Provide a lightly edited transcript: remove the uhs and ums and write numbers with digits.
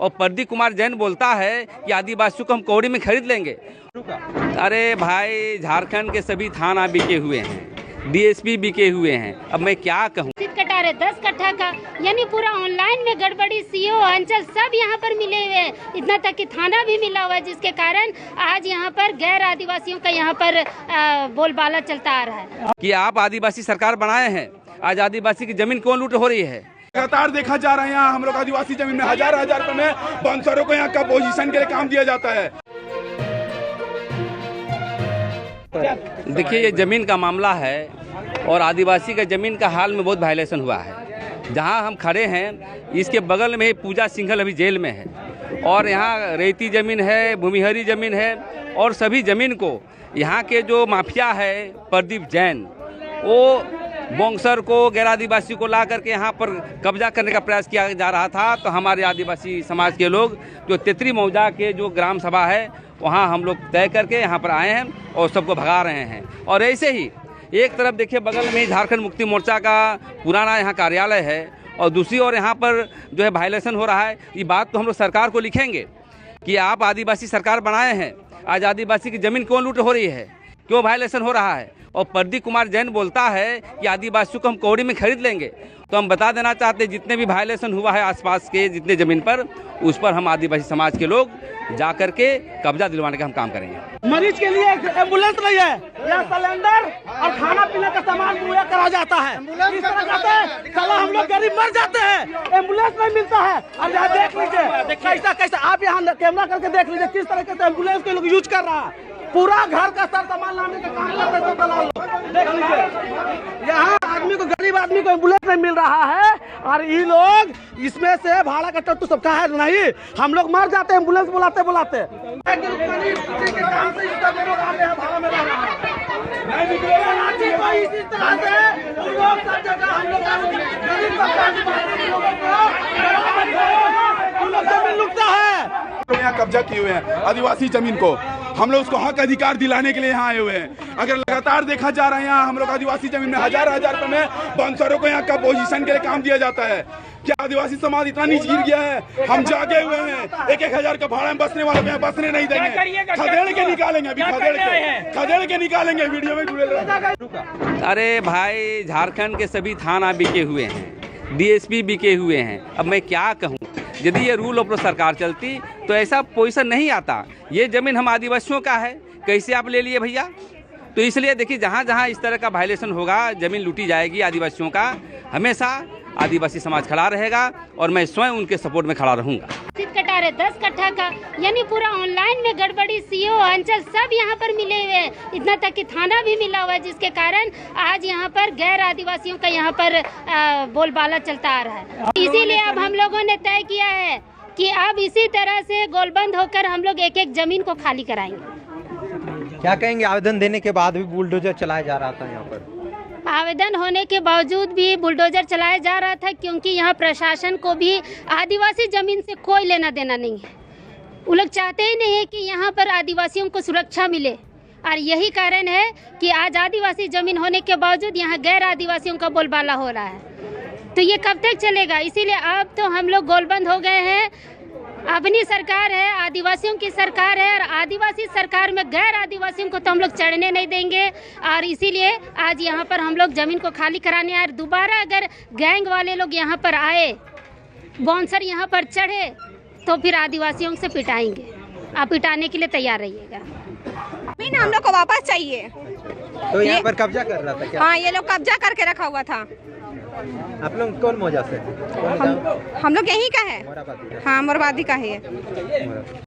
और प्रदीप कुमार जैन बोलता है कि आदिवासियों को हम कौड़ी में खरीद लेंगे। अरे भाई, झारखंड के सभी थाना बिके हुए हैं, डीएसपी बिके हुए हैं। अब मैं क्या कहूँ। कटा रहे 10 कट्ठा का, यानी पूरा ऑनलाइन में गड़बड़ी, सीओ अंचल सब यहाँ पर मिले हुए हैं। इतना तक कि थाना भी मिला हुआ है, जिसके कारण आज यहाँ पर गैर आदिवासियों का यहाँ पर बोलबाला चलता आ रहा है कि आप आदिवासी सरकार बनाए हैं, आज आदिवासी की जमीन क्यों लूट हो रही है। लगातार देखा जा रहा है यहाँ हम लोग आदिवासी जमीन में हजार रुपए में बाउंसरों को यहाँ का पोजीशन के लिए काम दिया जाता है। देखिए, ये जमीन का मामला है और आदिवासी का जमीन का हाल में बहुत वायलेशन हुआ है। जहां हम खड़े हैं इसके बगल में ही पूजा सिंघल अभी जेल में है और यहाँ रेती जमीन है, भूमिहरी जमीन है और सभी जमीन को यहाँ के जो माफिया है प्रदीप जैन, वो बोंगसर को, गैर आदिवासी को ला करके यहाँ पर कब्जा करने का प्रयास किया जा रहा था। तो हमारे आदिवासी समाज के लोग जो तेतरी मौजा के जो ग्राम सभा है वहाँ हम लोग तय करके यहाँ पर आए हैं और सबको भगा रहे हैं। और ऐसे ही एक तरफ देखिए बगल में ही झारखंड मुक्ति मोर्चा का पुराना यहाँ कार्यालय है और दूसरी ओर यहाँ पर जो है वायलेशन हो रहा है। ये बात तो हम लोग सरकार को लिखेंगे कि आप आदिवासी सरकार बनाए हैं, आज आदिवासी की ज़मीन क्यों लूट हो रही है, क्यों वायलेशन हो रहा है। और प्रदीप कुमार जैन बोलता है कि आदिवासियों को हम कौड़ी में खरीद लेंगे। तो हम बता देना चाहते हैं जितने भी वायलेशन हुआ है आसपास के जितने ज़मीन पर, उस पर हम आदिवासी समाज के लोग जा करके कब्जा दिलवाने का हम काम करेंगे। मरीज के लिए एम्बुलेंस नहीं है, या सिलेंडर और खाना पीने का सामान मुहैया करा जाता है। इस तरह करते हैं, साला हम लोग गरीब मर जाते हैं, एम्बुलेंस नहीं मिलता है। अब यहाँ देख लीजिए कैसा कैसा, आप यहाँ कैमरा करके देख लीजिए किस तरह से एम्बुलेंस के लोग यूज कर रहा है। पूरा घर का सर सामान लाने का काम करते हैं दलाल लोग। देख लीजिए यहाँ आदमी को, गरीब आदमी को एम्बुलेंस नहीं मिल रहा है और ये लोग इसमें से भाड़ा का टट्टू सबका है नहीं, हम लोग मर जाते हैं एम्बुलेंस बुलाते बुलाते। यहाँ कब्जा किए हुए हैं आदिवासी जमीन को, हम लोग उसको हक अधिकार दिलाने के लिए यहाँ आए हुए हैं। अगर लगातार देखा जा रहा है यहाँ हम लोग आदिवासी जमीन में हजार रुपए में बाउंसरों को यहाँ का पोजीशन के लिए काम दिया जाता है। क्या आदिवासी समाज इतना नीच गिर गया है? हम जागे हुए हैं, 1-1 हजार का भाड़ा में बसने वालों में बसने नहीं देंगे, खदेड़ के निकालेंगे, अभी खदेड़ के निकालेंगे। वीडियो में जुड़े रहे। अरे भाई, झारखंड के सभी थाना बिके हुए हैं, डीएसपी बिके हुए हैं। अब मैं क्या कहूँ। यदि ये रूल ऑफ सरकार चलती तो ऐसा पोजीशन नहीं आता। ये जमीन हम आदिवासियों का है, कैसे आप ले लिए भैया। तो इसलिए देखिए जहाँ जहाँ इस तरह का वायलेशन होगा, जमीन लूटी जाएगी आदिवासियों का, हमेशा आदिवासी समाज खड़ा रहेगा और मैं स्वयं उनके सपोर्ट में खड़ा रहूँगा। कटा रहे 10 कट्ठा का, यानी पूरा ऑनलाइन में गड़बड़ी, सीओ अंचल सब यहाँ पर मिले हुए हैं। इतना तक कि थाना भी मिला हुआ है, जिसके कारण आज यहाँ पर गैर आदिवासियों का यहाँ पर बोलबाला चलता आ रहा है। इसीलिए अब हम लोगों ने तय किया है कि अब इसी तरह से गोलबंद होकर हम लोग एक एक जमीन को खाली कराएंगे। क्या कहेंगे, आवेदन देने के बाद भी बुलडोजर चलाया जा रहा था यहाँ पर? आवेदन होने के बावजूद भी बुलडोजर चलाया जा रहा था, क्योंकि यहाँ प्रशासन को भी आदिवासी जमीन से कोई लेना देना नहीं है। वो लोग चाहते ही नहीं है कि यहाँ पर आदिवासियों को सुरक्षा मिले और यही कारण है कि आज आदिवासी जमीन होने के बावजूद यहाँ गैर आदिवासियों का बोलबाला हो रहा है। तो ये कब तक चलेगा। इसीलिए अब तो हम लोग गोलबंद हो गए हैं। अपनी सरकार है, आदिवासियों की सरकार है और आदिवासी सरकार में गैर आदिवासियों को तो हम लोग चढ़ने नहीं देंगे। और इसीलिए आज यहाँ पर हम लोग ज़मीन को खाली कराने आए। दोबारा अगर गैंग वाले लोग यहाँ पर आए, बाउंसर यहाँ पर चढ़े, तो फिर आदिवासियों से पिटाएंगे। आप पिटाने के लिए तैयार रहिएगा। जमीन हम लोग को वापस चाहिए। तो यहाँ पर कब्जा कर रहा था क्या? हाँ, ये लोग कब्जा करके रखा हुआ था। आप लोग कौन मौजा से? हम लोग यहीं का है। हाँ, मोरवादी का है।